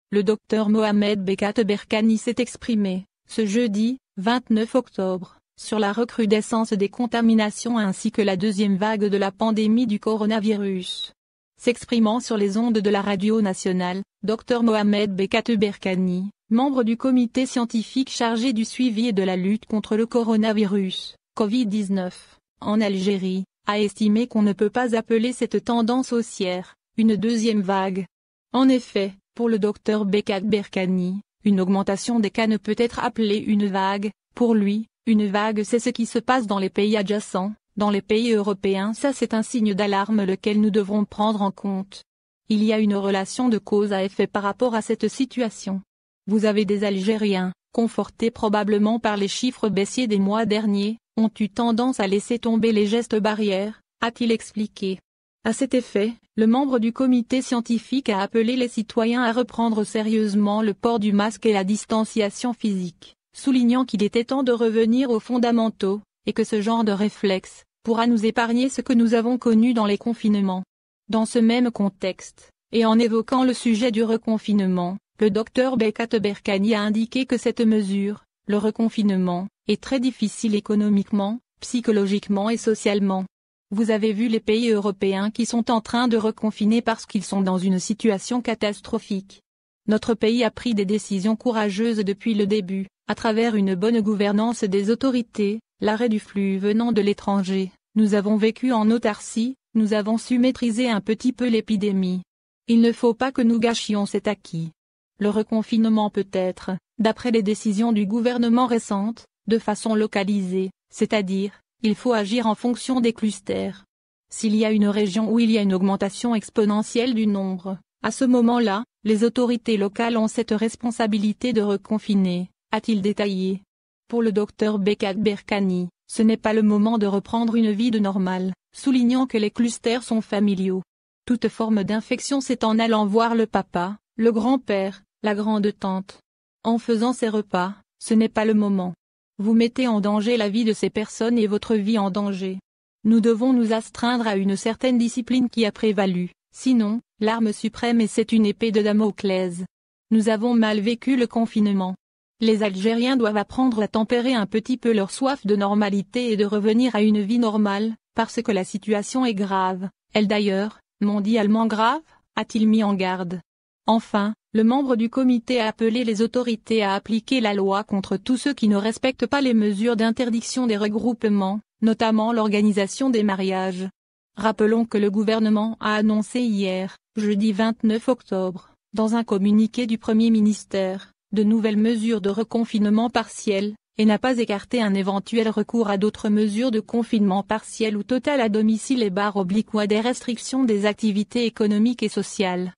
le docteur Mohamed Bekat Berkani s'est exprimé, ce jeudi, 29 octobre, sur la recrudescence des contaminations ainsi que la deuxième vague de la pandémie du coronavirus. S'exprimant sur les ondes de la radio nationale, Dr Mohamed Bekat Berkani, membre du comité scientifique chargé du suivi et de la lutte contre le coronavirus, Covid-19, en Algérie, a estimé qu'on ne peut pas appeler cette tendance haussière une deuxième vague. En effet, pour le Dr Bekat Berkani, une augmentation des cas ne peut être appelée une vague. Pour lui, une vague c'est ce qui se passe dans les pays adjacents, dans les pays européens. Ça c'est un signe d'alarme lequel nous devrons prendre en compte. Il y a une relation de cause à effet par rapport à cette situation. Vous avez des Algériens, confortés probablement par les chiffres baissiers des mois derniers, ont eu tendance à laisser tomber les gestes barrières, a-t-il expliqué. À cet effet, le membre du comité scientifique a appelé les citoyens à reprendre sérieusement le port du masque et la distanciation physique, soulignant qu'il était temps de revenir aux fondamentaux, et que ce genre de réflexe pourra nous épargner ce que nous avons connu dans les confinements. Dans ce même contexte, et en évoquant le sujet du reconfinement, le docteur Bekat Berkani a indiqué que cette mesure, le reconfinement, est très difficile économiquement, psychologiquement et socialement. Vous avez vu les pays européens qui sont en train de reconfiner parce qu'ils sont dans une situation catastrophique. Notre pays a pris des décisions courageuses depuis le début, à travers une bonne gouvernance des autorités, l'arrêt du flux venant de l'étranger. Nous avons vécu en autarcie, nous avons su maîtriser un petit peu l'épidémie. Il ne faut pas que nous gâchions cet acquis. Le reconfinement peut être, d'après les décisions du gouvernement récentes, de façon localisée, c'est-à-dire, il faut agir en fonction des clusters. S'il y a une région où il y a une augmentation exponentielle du nombre, à ce moment-là, les autorités locales ont cette responsabilité de reconfiner, a-t-il détaillé. Pour le docteur Bekat Berkani, ce n'est pas le moment de reprendre une vie de normale, soulignant que les clusters sont familiaux. Toute forme d'infection c'est en allant voir le papa, le grand-père, la grande-tante. En faisant ces repas, ce n'est pas le moment. Vous mettez en danger la vie de ces personnes et votre vie en danger. Nous devons nous astreindre à une certaine discipline qui a prévalu, sinon, l'arme suprême et c'est une épée de Damoclès. Nous avons mal vécu le confinement. Les Algériens doivent apprendre à tempérer un petit peu leur soif de normalité et de revenir à une vie normale, parce que la situation est grave, elle d'ailleurs, mondialement grave, a-t-il mis en garde. Enfin, le membre du comité a appelé les autorités à appliquer la loi contre tous ceux qui ne respectent pas les mesures d'interdiction des regroupements, notamment l'organisation des mariages. Rappelons que le gouvernement a annoncé hier, jeudi 29 octobre, dans un communiqué du Premier ministère, de nouvelles mesures de reconfinement partiel, et n'a pas écarté un éventuel recours à d'autres mesures de confinement partiel ou total à domicile et / ou à des restrictions des activités économiques et sociales.